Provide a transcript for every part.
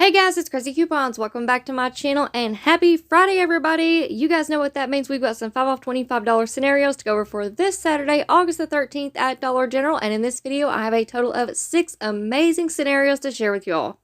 Hey guys, it's Craz-E Coupons. Welcome back to my channel and happy Friday, everybody. You guys know what that means. We've got some 5 off $25 scenarios to go over for this Saturday, August the 13th at Dollar General. And in this video, I have a total of 6 amazing scenarios to share with y'all.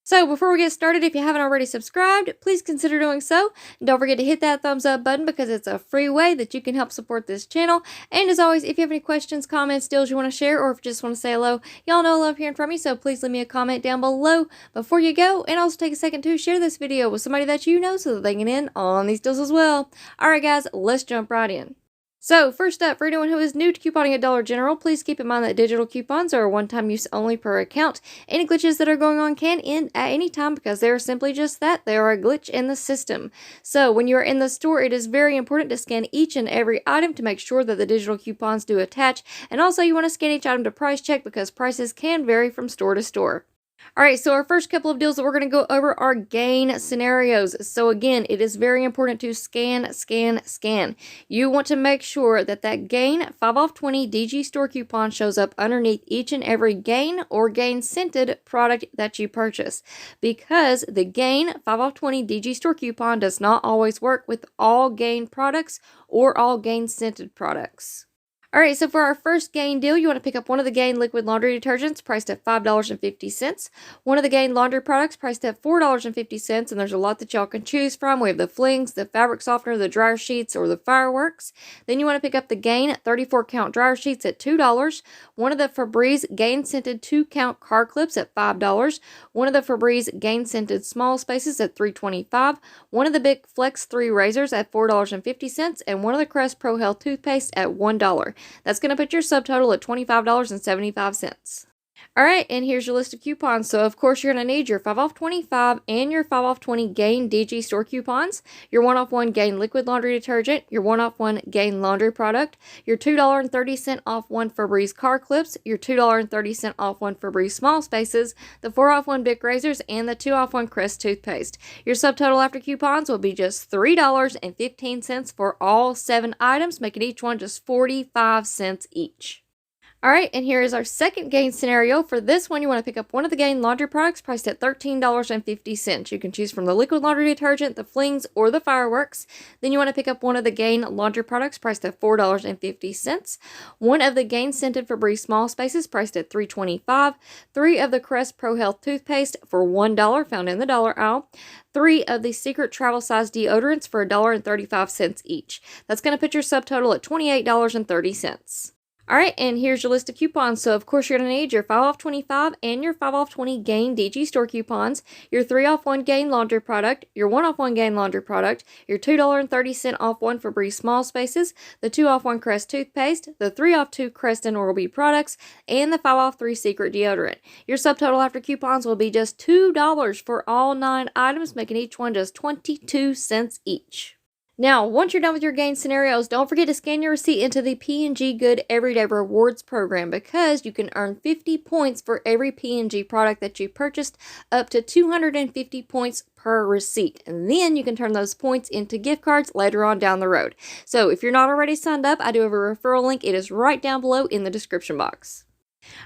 So before we get started, if you haven't already subscribed, please consider doing so. And don't forget to hit that thumbs up button because it's a free way that you can help support this channel. And as always, if you have any questions, comments, deals you want to share, or if you just want to say hello, y'all know I love hearing from you. So please leave me a comment down below before you go. And also take a second to share this video with somebody that you know so that they can get in on these deals as well. Alright guys, let's jump right in. So first up, for anyone who is new to couponing at Dollar General, please keep in mind that digital coupons are one-time use only per account. Any glitches that are going on can end at any time because they are simply just that. They are a glitch in the system. So when you are in the store, it is very important to scan each and every item to make sure that the digital coupons do attach. And also you want to scan each item to price check because prices can vary from store to store. Alright, so our first couple of deals that we're going to go over are gain scenarios. So again, it is very important to scan. You want to make sure that that gain 5 off 20 DG store coupon shows up underneath each and every gain or gain scented product that you purchase. Because the gain 5 off 20 DG store coupon does not always work with all gain products or all gain scented products. Alright, so for our first gain deal, you want to pick up one of the Gain liquid laundry detergents priced at $5.50, one of the Gain laundry products priced at $4.50, and there's a lot that y'all can choose from. We have the flings, the fabric softener, the dryer sheets, or the fireworks. Then you want to pick up the Gain 34 count dryer sheets at $2, one of the Febreze Gain scented 2 count car clips at $5, one of the Febreze Gain scented small spaces at $3.25, one of the Big Flex 3 razors at $4.50, and one of the Crest Pro Health toothpaste at $1. That's going to put your subtotal at $25.75. Alright, and here's your list of coupons. So, of course, you're going to need your 5 off 25 and your 5 off 20 Gain DG store coupons, your 1 off 1 Gain liquid laundry detergent, your 1 off 1 Gain laundry product, your $2.30 off 1 Febreze car clips, your $2.30 off 1 Febreze small spaces, the 4 off 1 Bic razors, and the 2 off 1 Crest toothpaste. Your subtotal after coupons will be just $3.15 for all 7 items, making each one just 45 cents each. Alright, and here is our second gain scenario. For this one, you want to pick up one of the Gain laundry products priced at $13.50. You can choose from the liquid laundry detergent, the flings, or the fireworks. Then you want to pick up one of the Gain laundry products priced at $4.50. One of the Gain scented Febreze small spaces priced at $3.25. 3 of the Crest Pro Health toothpaste for $1 found in the dollar aisle. 3 of the Secret travel size deodorants for $1.35 each. That's going to put your subtotal at $28.30. Alright, and here's your list of coupons. So, of course, you're going to need your 5 off 25 and your 5 off 20 Gain DG store coupons, your 3 off 1 Gain laundry product, your 1 off 1 Gain laundry product, your $2.30 off 1 Febreze small spaces, the 2 off 1 Crest toothpaste, the 3 off 2 Crest and Oral-B products, and the 5 off 3 Secret deodorant. Your subtotal after coupons will be just $2 for all 9 items, making each one just 22 cents each. Now, once you're done with your gain scenarios, don't forget to scan your receipt into the P&G Good Everyday Rewards program because you can earn 50 points for every P&G product that you purchased, up to 250 points per receipt. And then you can turn those points into gift cards later on down the road. So if you're not already signed up, I do have a referral link. It is right down below in the description box.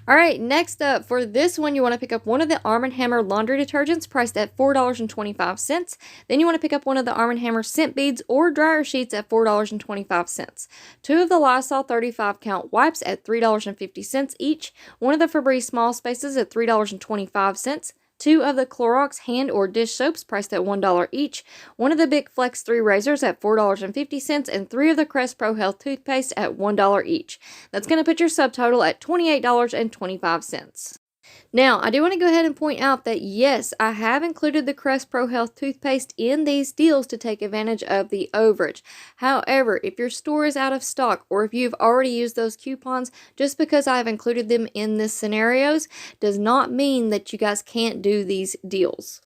Alright, next up, for this one, you want to pick up one of the Arm & Hammer laundry detergents priced at $4.25. Then you want to pick up one of the Arm & Hammer scent beads or dryer sheets at $4.25. 2 of the Lysol 35 count wipes at $3.50 each. One of the Febreze small spaces at $3.25. 2 of the Clorox hand or dish soaps priced at $1 each, 1 of the Big Flex 3 razors at $4.50, and 3 of the Crest Pro Health toothpaste at $1 each. That's going to put your subtotal at $28.25. Now, I do want to go ahead and point out that yes, I have included the Crest Pro Health toothpaste in these deals to take advantage of the overage. However, if your store is out of stock or if you've already used those coupons, just because I've included them in these scenarios does not mean that you guys can't do these deals.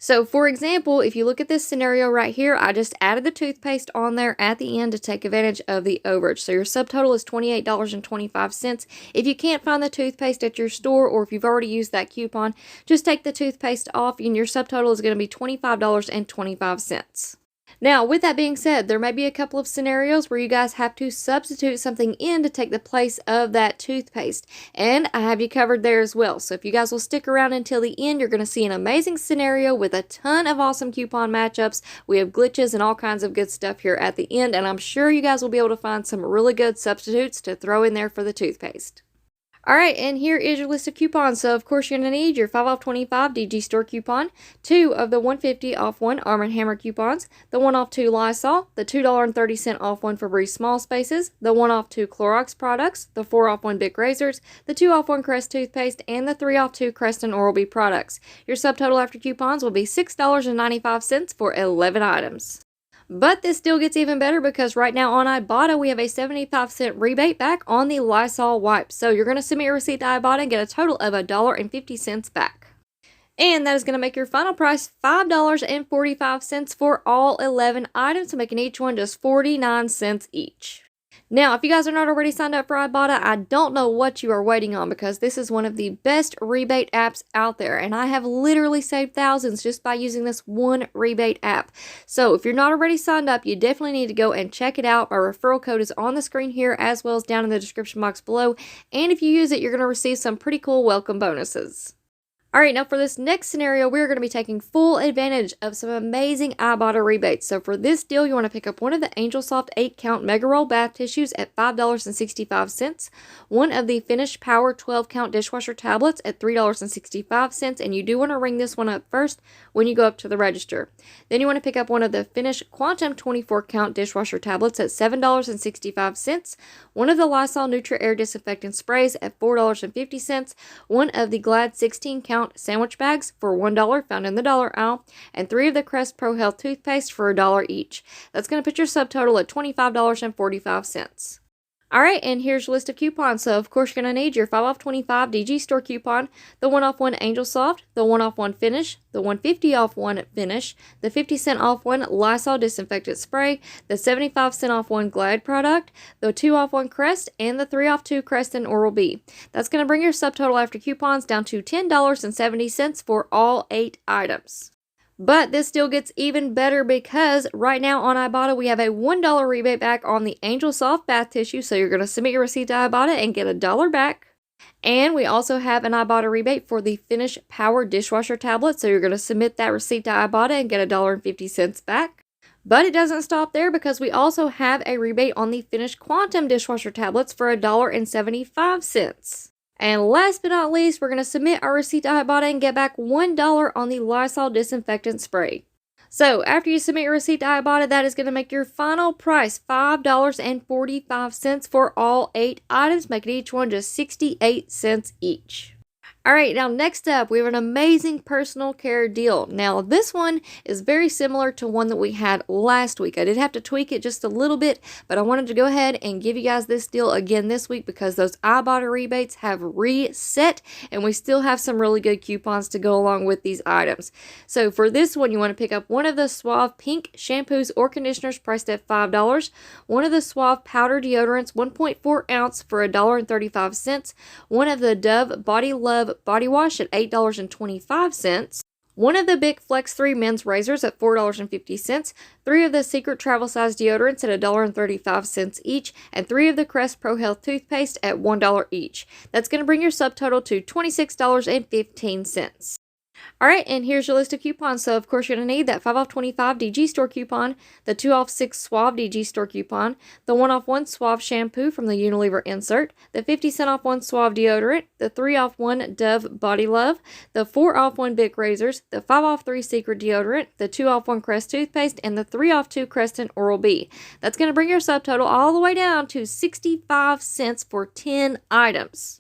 So, for example, if you look at this scenario right here, I just added the toothpaste on there at the end to take advantage of the overage. So, your subtotal is $28.25. If you can't find the toothpaste at your store or if you've already used that coupon, just take the toothpaste off and your subtotal is going to be $25.25. Now, with that being said, there may be a couple of scenarios where you guys have to substitute something in to take the place of that toothpaste, and I have you covered there as well. So if you guys will stick around until the end, you're going to see an amazing scenario with a ton of awesome coupon matchups. We have glitches and all kinds of good stuff here at the end, and I'm sure you guys will be able to find some really good substitutes to throw in there for the toothpaste. Alright, and here is your list of coupons. So, of course, you're going to need your 5 off 25 DG Store coupon, 2 of the 150 off 1 Arm & Hammer coupons, the 1 off 2 Lysol, the $2.30 off 1 Febreze Small Spaces, the 1 off 2 Clorox products, the 4 off 1 Bic Razors, the 2 off 1 Crest toothpaste, and the 3 off 2 Crest and Oral-B products. Your subtotal after coupons will be $6.95 for 11 items. But this still gets even better because right now on Ibotta, we have a 75-cent rebate back on the Lysol wipes. So you're going to submit your receipt to Ibotta and get a total of $1.50 back. And that is going to make your final price $5.45 for all 11 items, making each one just 49 cents each. Now, if you guys are not already signed up for Ibotta, I don't know what you are waiting on because this is one of the best rebate apps out there, and I have literally saved thousands just by using this one rebate app. So if you're not already signed up, you definitely need to go and check it out. My referral code is on the screen here as well as down in the description box below, and if you use it, you're going to receive some pretty cool welcome bonuses. Alright, now for this next scenario, we're going to be taking full advantage of some amazing Ibotta rebates. So for this deal, you want to pick up one of the Angel Soft 8-count Mega Roll bath tissues at $5.65, one of the Finish Power 12-count dishwasher tablets at $3.65, and you do want to ring this one up first when you go up to the register. Then you want to pick up one of the Finish Quantum 24-count dishwasher tablets at $7.65, one of the Lysol Nutri-Air disinfectant sprays at $4.50, one of the Glad 16-count sandwich bags for $1 found in the dollar aisle, and 3 of the Crest Pro Health toothpaste for $1 each. That's going to put your subtotal at $25.45. Alright, and here's your list of coupons. So, of course, you're going to need your 5 off 25 DG Store coupon, the 1 off 1 Angel Soft, the 1 off 1 Finish, the 150 off 1 Finish, the 50-cent off 1 Lysol disinfectant spray, the 75-cent off 1 Glad product, the 2 off 1 Crest, and the 3 off 2 Crest and Oral-B. That's going to bring your subtotal after coupons down to $10.70 for all 8 items. But this still gets even better because right now on Ibotta, we have a $1 rebate back on the Angel Soft bath tissue. So you're going to submit your receipt to Ibotta and get $1 back. And we also have an Ibotta rebate for the Finish Power dishwasher tablet. So you're going to submit that receipt to Ibotta and get $1.50 back. But it doesn't stop there because we also have a rebate on the Finish Quantum dishwasher tablets for $1.75. And last but not least, we're going to submit our receipt to Ibotta and get back $1 on the Lysol disinfectant spray. So after you submit your receipt to Ibotta, that is going to make your final price $5.45 for all 8 items, making each one just 68 cents each. Alright, now next up, we have an amazing personal care deal. Now, this one is very similar to one that we had last week. I did have to tweak it just a little bit, but I wanted to go ahead and give you guys this deal again this week because those Ibotta rebates have reset, and we still have some really good coupons to go along with these items. So for this one, you want to pick up one of the Suave Pink shampoos or conditioners priced at $5, one of the Suave powder deodorants 1.4 ounce for $1.35, one of the Dove Body Love body wash at $8.25, one of the Bic Flex 3 men's razors at $4.50, 3 of the Secret travel size deodorants at $1.35 each, and 3 of the Crest Pro Health toothpaste at $1 each. That's going to bring your subtotal to $26.15. Alright, and here's your list of coupons. So, of course, you're going to need that 5 off 25 DG Store coupon, the 2 off 6 Suave DG Store coupon, the 1 off 1 Suave shampoo from the Unilever insert, the 50-cent off 1 Suave deodorant, the 3 off 1 Dove Body Love, the 4 off 1 Bic razors, the 5 off 3 Secret deodorant, the 2 off 1 Crest toothpaste, and the 3 off 2 Crest and Oral-B. That's going to bring your subtotal all the way down to 65 cents for 10 items.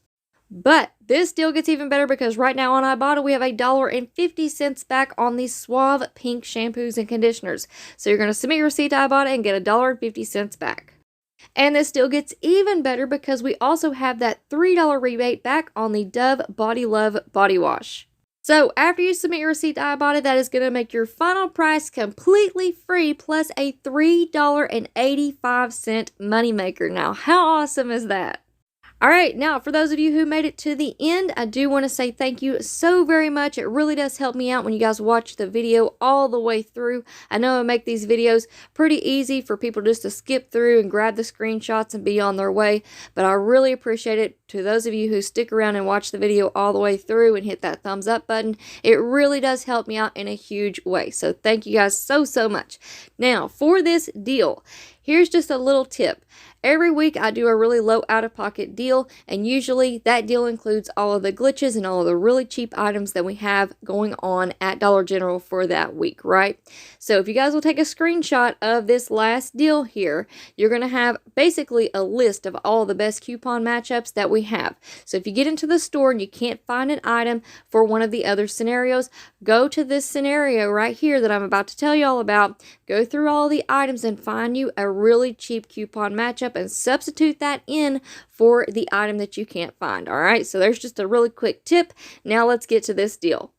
But this deal gets even better because right now on Ibotta, we have $1.50 back on these Suave Pink shampoos and conditioners. So you're going to submit your receipt to Ibotta and get $1.50 back. And this still gets even better because we also have that $3 rebate back on the Dove Body Love body wash. So after you submit your receipt to Ibotta, that is going to make your final price completely free plus a $3.85 moneymaker. Now, how awesome is that? All right, now for those of you who made it to the end, I do want to say thank you so very much. It really does help me out when you guys watch the video all the way through. I know I make these videos pretty easy for people just to skip through and grab the screenshots and be on their way, but I really appreciate it. To those of you who stick around and watch the video all the way through and hit that thumbs up button, it really does help me out in a huge way. So thank you guys so much. Now for this deal, here's just a little tip. Every week I do a really low out-of-pocket deal, and usually that deal includes all of the glitches and all of the really cheap items that we have going on at Dollar General for that week, right? So if you guys will take a screenshot of this last deal here, you're going to have basically a list of all the best coupon matchups that we have. So if you get into the store and you can't find an item for one of the other scenarios, go to this scenario right here that I'm about to tell you all about, go through all the items and find you a really cheap coupon matchup and substitute that in for the item that you can't find. All right, so there's just a really quick tip. Now let's get to this deal.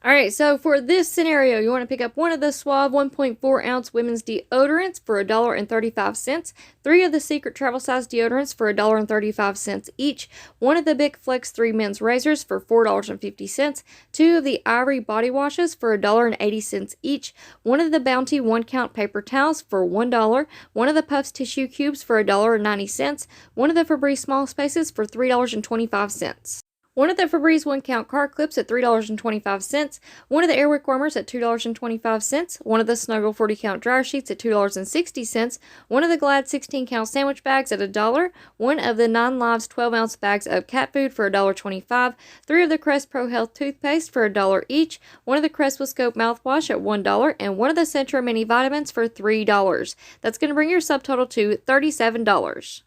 All right, so for this scenario, you want to pick up one of the Suave 1.4 ounce women's deodorants for $1.35, 3 of the Secret travel size deodorants for $1.35 each, one of the Big Flex 3 men's razors for $4.50, 2 of the Ivory body washes for $1.80 each, one of the Bounty 1-count paper towels for $1, one of the Puffs tissue cubes for $1.90, one of the Febreze small spaces for $3.25. One of the Febreze 1-count car clips at $3.25, one of the Airwick warmers at $2.25, one of the Snuggle 40-count dryer sheets at $2.60, one of the Glad 16-count sandwich bags at $1, one of the 9 Lives 12-ounce bags of cat food for $1.25, 3 of the Crest Pro Health toothpaste for $1 each, one of the Crest with Scope mouthwash at $1, and one of the Centrum mini vitamins for $3. That's going to bring your subtotal to $37.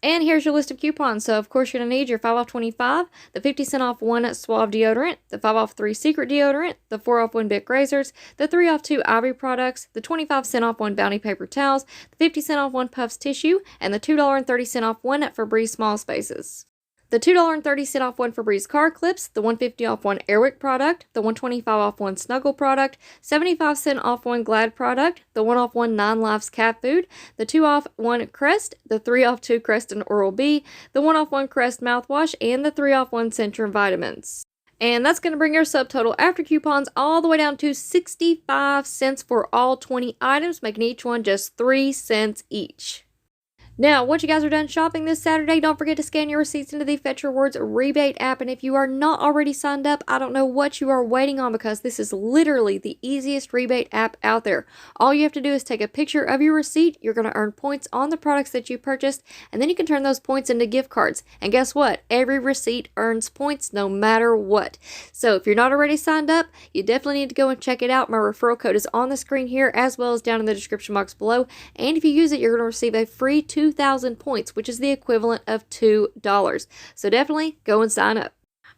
And here's your list of coupons. So, of course, you're going to need your 5 off 25, the 50 cent off 1 Suave deodorant, the 5 off 3 Secret deodorant, the 4 off 1 Bic razors, the 3 off 2 Ivory products, the 25 cent off 1 Bounty paper towels, the 50 cent off 1 Puffs tissue, and the $2.30 off 1 Febreze small spaces. The $2.30 off 1 Febreze car clips, the $1.50 off 1 Airwick product, the $1.25 off 1 Snuggle product, 75 cent off 1 Glad product, the 1 off 1 9 Lives cat food, the 2 off 1 Crest, the 3 off 2 Crest and Oral-B, the 1 off 1 Crest mouthwash, and the 3 off 1 Centrum vitamins. And that's going to bring your subtotal after coupons all the way down to 65 cents for all 20 items, making each one just 3 cents each. Now, once you guys are done shopping this Saturday, don't forget to scan your receipts into the Fetch Rewards rebate app. And if you are not already signed up, I don't know what you are waiting on, because this is literally the easiest rebate app out there. All you have to do is take a picture of your receipt. You're going to earn points on the products that you purchased, and then you can turn those points into gift cards. And guess what? Every receipt earns points no matter what. So if you're not already signed up, you definitely need to go and check it out. My referral code is on the screen here, as well as down in the description box below. And if you use it, you're going to receive a free 2,000 points, which is the equivalent of $2. So definitely go and sign up.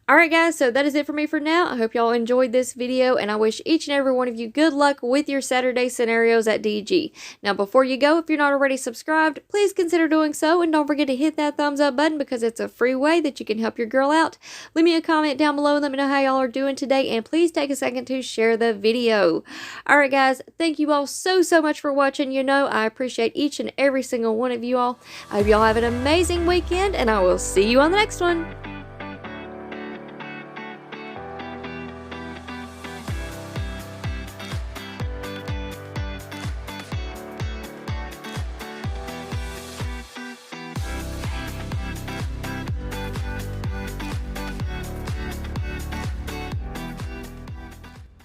Alright guys, so that is it for me for now. I hope y'all enjoyed this video, and I wish each and every one of you good luck with your Saturday scenarios at DG. Now before you go, if you're not already subscribed, please consider doing so, and don't forget to hit that thumbs up button, because it's a free way that you can help your girl out. Leave me a comment down below and let me know how y'all are doing today, and please take a second to share the video. Alright guys, thank you all so much for watching. You know I appreciate each and every single one of you all. I hope y'all have an amazing weekend, and I will see you on the next one.